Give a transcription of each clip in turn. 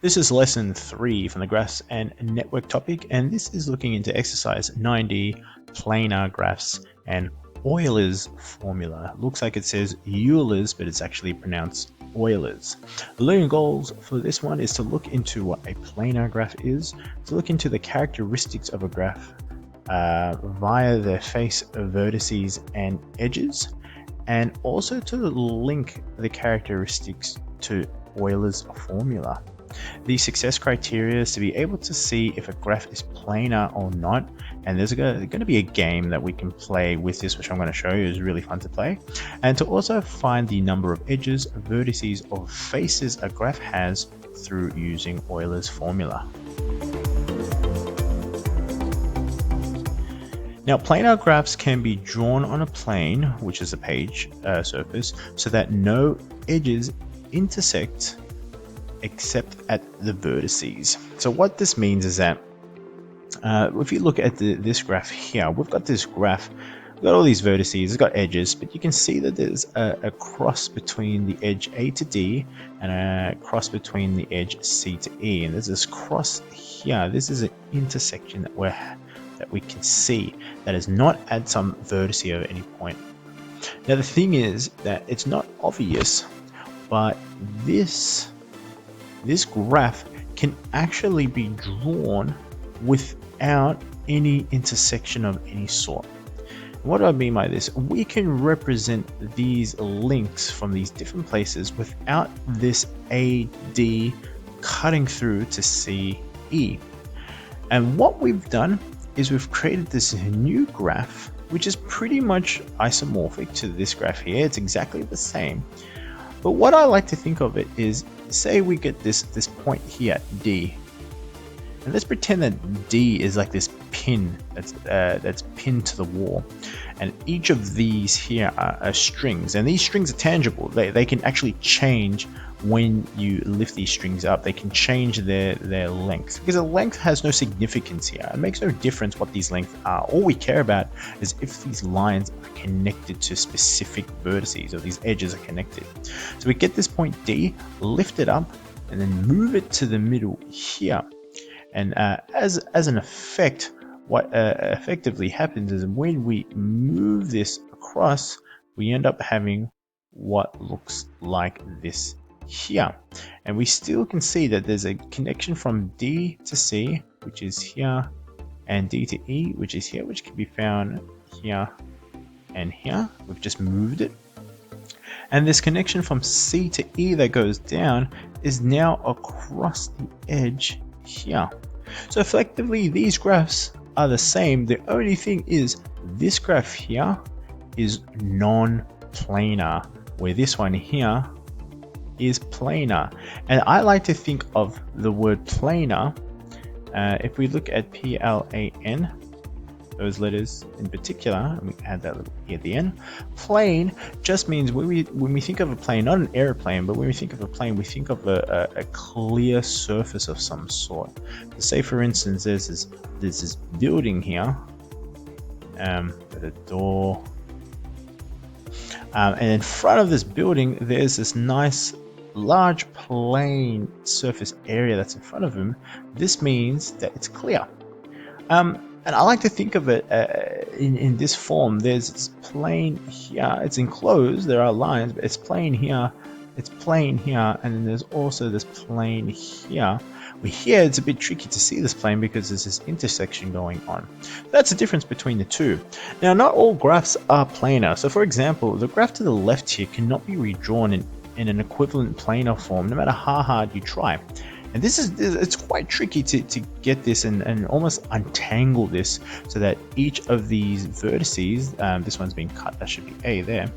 This is lesson 3 from the graphs and network topic, and this is looking into exercise 9D, planar graphs and Euler's formula. Looks like it says Euler's, but it's actually pronounced Euler's. The learning goals for this one is to look into what a planar graph is, to look into the characteristics of a graph via their face vertices and edges, and also to link the characteristics to Euler's formula. The success criteria is to be able to see if a graph is planar or not, and there's going to be a game that we can play with this, which I'm going to show you is really fun to play, and to also find the number of edges, vertices, or faces a graph has through using Euler's formula. Now, planar graphs can be drawn on a plane, which is a page surface, so that no edges intersect except at the vertices. So what this means is that if you look at this graph here, we've got this graph, we've got all these vertices, it's got edges, but you can see that there's a cross between the edge A to D and a cross between the edge C to E, and there's this cross here. This is an intersection that we can see that is not at some vertice at any point. Now the thing is that it's not obvious, but this graph can actually be drawn without any intersection of any sort. What do I mean by this? We can represent these links from these different places without this AD cutting through to CE. And what we've done is we've created this new graph, which is pretty much isomorphic to this graph here. It's exactly the same. But what I like to think of it is, say we get this point here, D, and let's pretend that D is like this pin that's pinned to the wall, and each of these here are strings, and these strings are tangible. They can actually change when you lift these strings up. They can change their length, because a length has no significance here. It makes no difference what these lengths are. All we care about is if these lines are connected to specific vertices, or these edges are connected. So we get this point D, lift it up, and then move it to the middle here. And as an effect, what effectively happens is when we move this across, we end up having what looks like this here. And we still can see that there's a connection from D to C, which is here, and D to E, which is here, which can be found here and here. We've just moved it. And this connection from C to E that goes down is now across the edge here. So effectively these graphs are the same. The only thing is this graph here is non-planar, where this one here is planar. And I like to think of the word planar, if we look at PLAN, those letters in particular, and we add that little E at the end. Plane just means when we think of a plane, not an airplane, but when we think of a plane, we think of a clear surface of some sort. Say for instance, there's this building here, with a door, and in front of this building there's this nice large plane surface area that's in front of him. This means that it's clear. And I like to think of it in this form. There's this plane here, it's enclosed, there are lines, but it's plane here, it's plane here, and then there's also this plane here. But here it's a bit tricky to see this plane because there's this intersection going on. That's the difference between the two. Now, not all graphs are planar. So for example, the graph to the left here cannot be redrawn in an equivalent planar form, no matter how hard you try. And it's quite tricky to get this and almost untangle this so that each of these vertices, this one's been cut, that should be A there,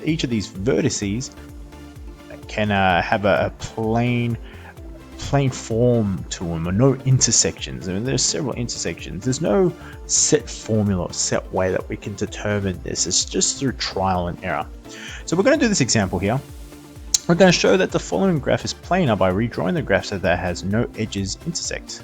each of these vertices can have a plain form to them, or no intersections. I mean, there's several intersections. There's no set formula or set way that we can determine this. It's just through trial and error. So we're going to do this example here. We're going to show that the following graph is planar by redrawing the graph so that it has no edges intersect.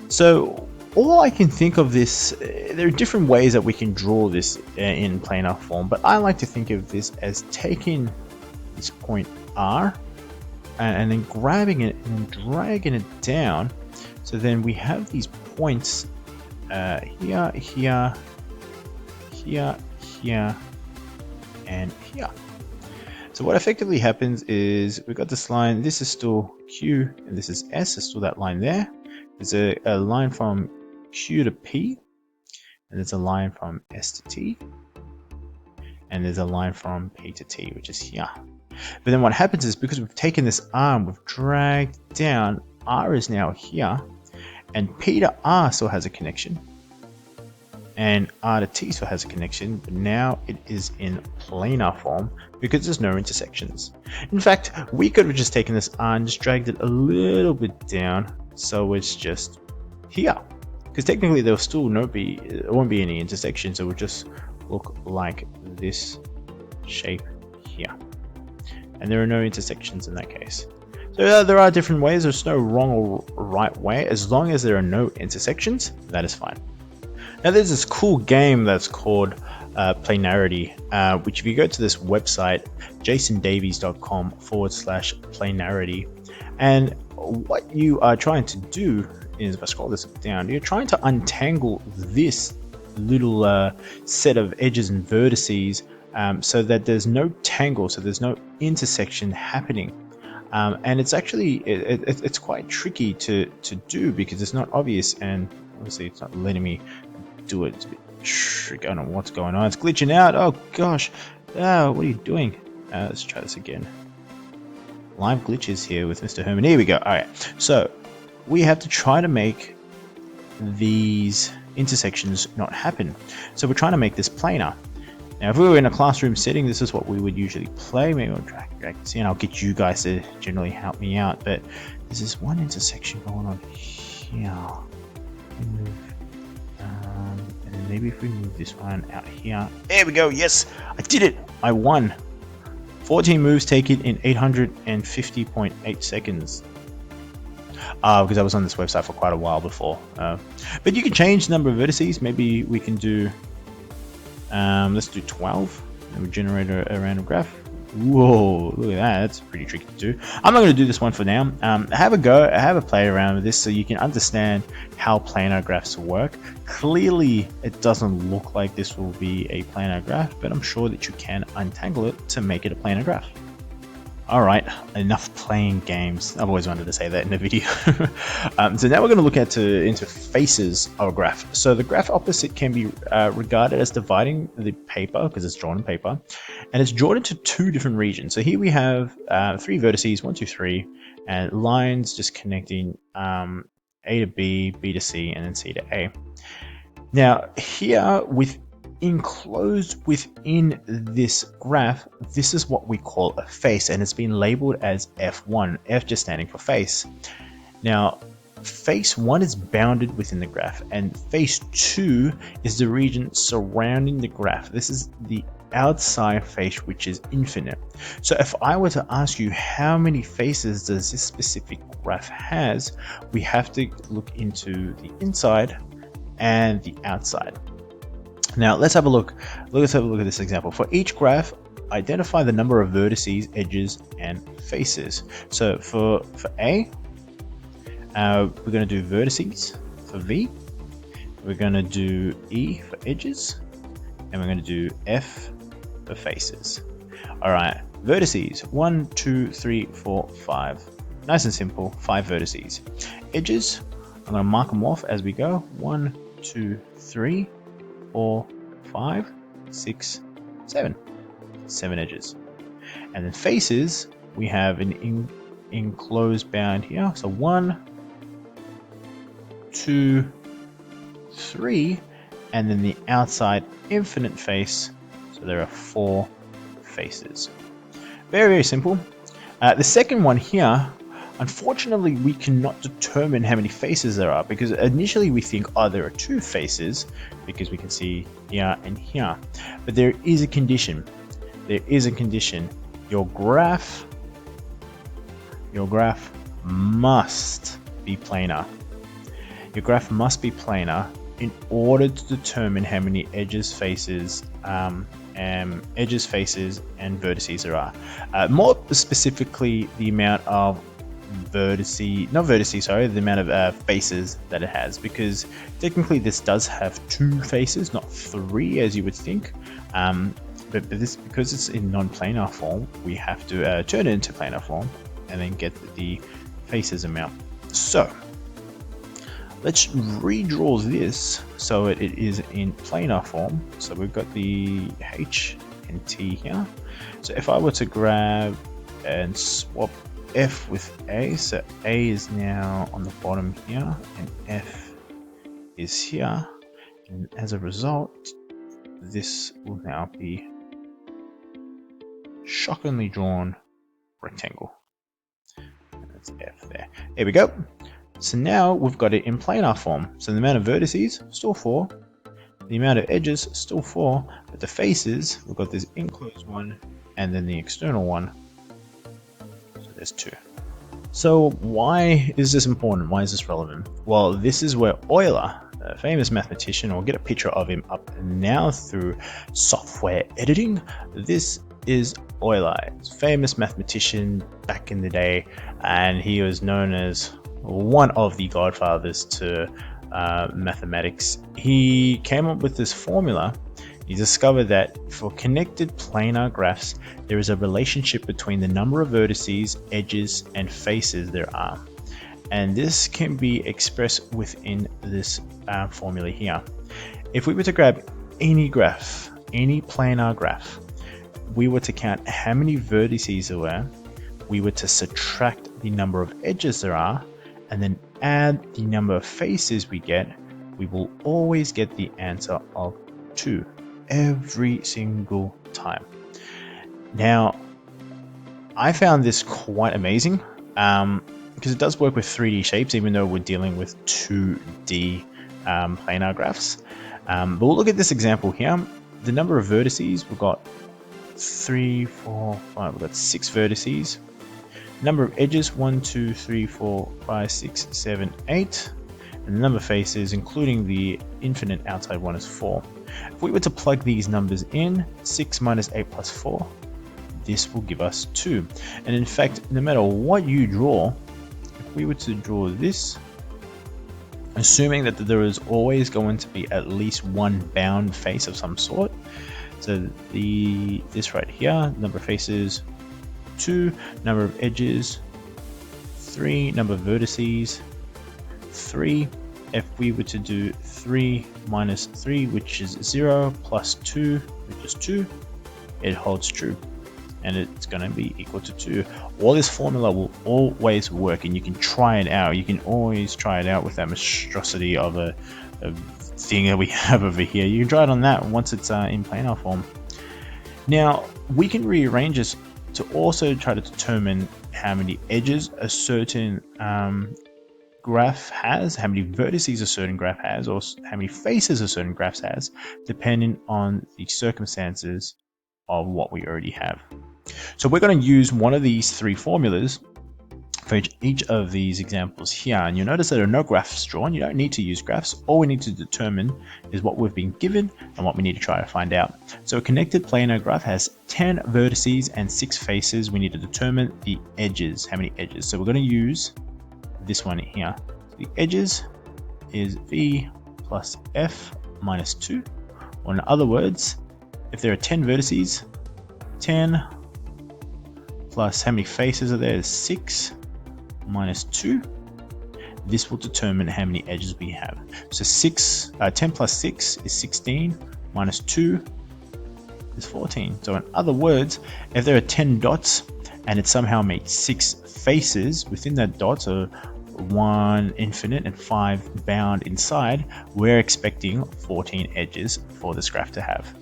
So all I can think of this, there are different ways that we can draw this in planar form, but I like to think of this as taking this point R and then grabbing it and then dragging it down. So then we have these points here, here, here, here, and here. So what effectively happens is we've got this line, this is still Q and this is S, there's still that line there. There's a line from Q to P, and there's a line from S to T, and there's a line from P to T, which is here. But then what happens is, because we've taken this arm, we've dragged down, R is now here, and P to R still has a connection, and R to T still has a connection, but now it is in planar form because there's no intersections. In fact, we could have just taken this R and just dragged it a little bit down, so it's just here. Because technically there won't be any intersections, so it would just look like this shape here. And there are no intersections in that case. So there are different ways, there's no wrong or right way. As long as there are no intersections, that is fine. Now there's this cool game that's called Planarity, which if you go to this website, jasondavies.com/Planarity, and what you are trying to do is, if I scroll this down, you're trying to untangle this little set of edges and vertices so that there's no tangle, so there's no intersection happening. And it's actually, it's quite tricky to do because it's not obvious, and obviously it's not letting me do it. It's a bit tricky. I don't know what's going on. It's glitching out. Oh gosh. What are you doing? Let's try this again. Live glitches here with Mr. Herman. Here we go. Alright. So we have to try to make these intersections not happen. So we're trying to make this planar. Now, if we were in a classroom setting, this is what we would usually play. Maybe I'll drag this in. I'll get you guys to generally help me out. But there's this one intersection going on here. And then maybe if we move this one out here. There we go. Yes, I did it. I won. 14 moves taken in 850.8 seconds. Because I was on this website for quite a while before. But you can change the number of vertices. Maybe we can do... let's do 12, and we generate a random graph. Whoa, look at that. That's pretty tricky to do. I'm not going to do this one for now. Have a go, have a play around with this so you can understand how planar graphs work. Clearly, it doesn't look like this will be a planar graph, but I'm sure that you can untangle it to make it a planar graph. Alright, enough playing games. I've always wanted to say that in a video. So now we're going to look into faces of a graph. So the graph opposite can be regarded as dividing the paper, because it's drawn in paper, and it's drawn into two different regions. So here we have 3 vertices, 1, 2, 3, and lines just connecting A to B, B to C, and then C to A. Now here, enclosed within this graph, this is what we call a face, and it's been labeled as F1, F just standing for face. Now, face 1 is bounded within the graph, and face 2 is the region surrounding the graph. This is the outside face, which is infinite. So if I were to ask you how many faces does this specific graph has, we have to look into the inside and the outside. Now let's have a look. Let's have a look at this example. For each graph, identify the number of vertices, edges, and faces. So for A, we're going to do vertices. For V, we're going to do E for edges, and we're going to do F for faces. All right, vertices 1, 2, 3, 4, 5. Nice and simple. 5 vertices. Edges, I'm going to mark them off as we go. 1, 2, 3. 4, 5, 6, 7. 7 edges. And then faces, we have an enclosed bound here. So 1, 2, 3, and then the outside infinite face. So there are 4 faces. Very, very simple. The second one here, unfortunately, we cannot determine how many faces there are, because initially we think, oh, there are 2 faces, because we can see here and here. But there is a condition. There is a condition. Your graph must be planar. Your graph must be planar in order to determine how many edges, faces, edges, faces, and vertices there are. More specifically, the amount of the amount of faces that it has, because technically this does have 2 faces, not 3 as you would think. But this, because it's in non-planar form, we have to turn it into planar form and then get the faces amount. So let's redraw this so it is in planar form. So we've got the H and T here. So if I were to grab and swap F with A, so A is now on the bottom here and F is here, and as a result this will now be shockingly drawn rectangle. That's F there. There we go. So now we've got it in planar form. So the amount of vertices, still 4. The amount of edges, still 4. But the faces, we've got this enclosed one and then the external one. So there's 2. So why is this important? Why is this relevant? Well, this is where Euler, a famous mathematician, we'll get a picture of him up now through software editing. This is Euler, famous mathematician back in the day, and he was known as one of the godfathers to mathematics. He came up with this formula. He discovered that for connected planar graphs, there is a relationship between the number of vertices, edges, and faces there are. And this can be expressed within this formula here. If we were to grab any graph, any planar graph, we were to count how many vertices there were, we were to subtract the number of edges there are, and then add the number of faces we get, we will always get the answer of 2 every single time. Now, I found this quite amazing because it does work with 3D shapes, even though we're dealing with 2D planar graphs. But we'll look at this example here. The number of vertices, we've got 3, 4, 5, we've got 6 vertices. Number of edges, 1, 2, 3, 4, 5, 6, 7, 8. And the number of faces, including the infinite outside one, is 4. If we were to plug these numbers in, 6 minus 8 plus 4, this will give us 2. And in fact, no matter what you draw, if we were to draw this, assuming that there is always going to be at least one bound face of some sort, so this right here, number of faces, 2, number of edges, 3, number of vertices, 3. If we were to do 3 minus 3, which is 0, plus 2, which is 2, it holds true, and it's going to be equal to 2. Well, this formula will always work, and you can try it out. You can always try it out with that monstrosity of a thing that we have over here. You can try it on that once it's in planar form. Now, we can rearrange this to also try to determine how many edges a certain graph has, how many vertices a certain graph has, or how many faces a certain graph has, depending on the circumstances of what we already have. So we're going to use one of these 3 formulas for each of these examples here, and you'll notice there are no graphs drawn. You don't need to use graphs. All we need to determine is what we've been given and what we need to try to find out. So a connected planar graph has 10 vertices and 6 faces. We need to determine the edges, how many edges. So we're going to use this one here. So the edges is v plus f minus 2, or in other words, if there are 10 vertices, 10 plus how many faces are there is 6 minus 2. This will determine how many edges we have. So 10 plus 6 is 16, minus 2 is 14. So in other words, if there are 10 dots and it somehow made 6 faces within that dot, so 1 infinite and 5 bound inside, we're expecting 14 edges for this graph to have.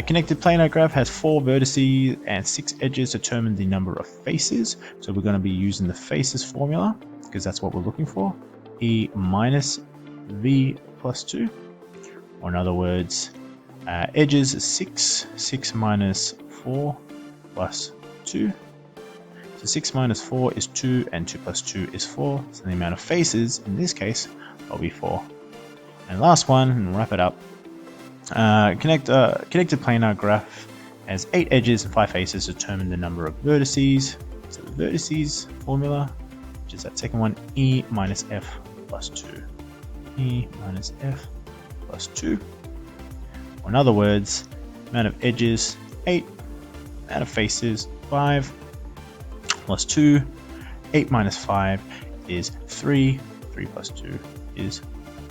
Connected planar graph has 4 vertices and 6 edges. Determine the number of faces. So we're going to be using the faces formula because that's what we're looking for. E minus v plus 2. Or in other words, edges is 6. 6 minus 4 plus 2. So 6 minus 4 is 2, and 2 plus 2 is 4. So the amount of faces in this case will be 4. And last one, and wrap it up. Connected planar graph has 8 edges and 5 faces to determine the number of vertices. So the vertices formula, which is that second one, E minus F plus 2. E minus F plus 2. Or in other words, amount of edges, 8. Amount of faces, 5. Plus 2. 8 minus 5 is 3. 3 plus 2 is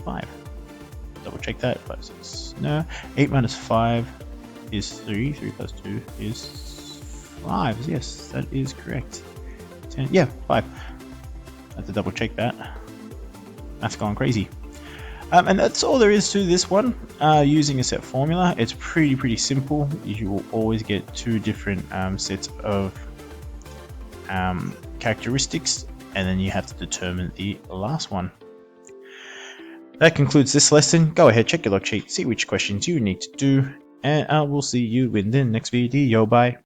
5. Double check that. 5, 6. No. 8 minus 5 is 3. 3 plus 2 is 5. Yes, that is correct. 10. Yeah, 5. I have to double check that. Math's gone crazy. And that's all there is to this one. Using a set formula, it's pretty simple. You will always get 2 different sets of characteristics, and then you have to determine the last one. That concludes this lesson. Go ahead, check your log sheet, see which questions you need to do, and I will see you in the next video. Bye.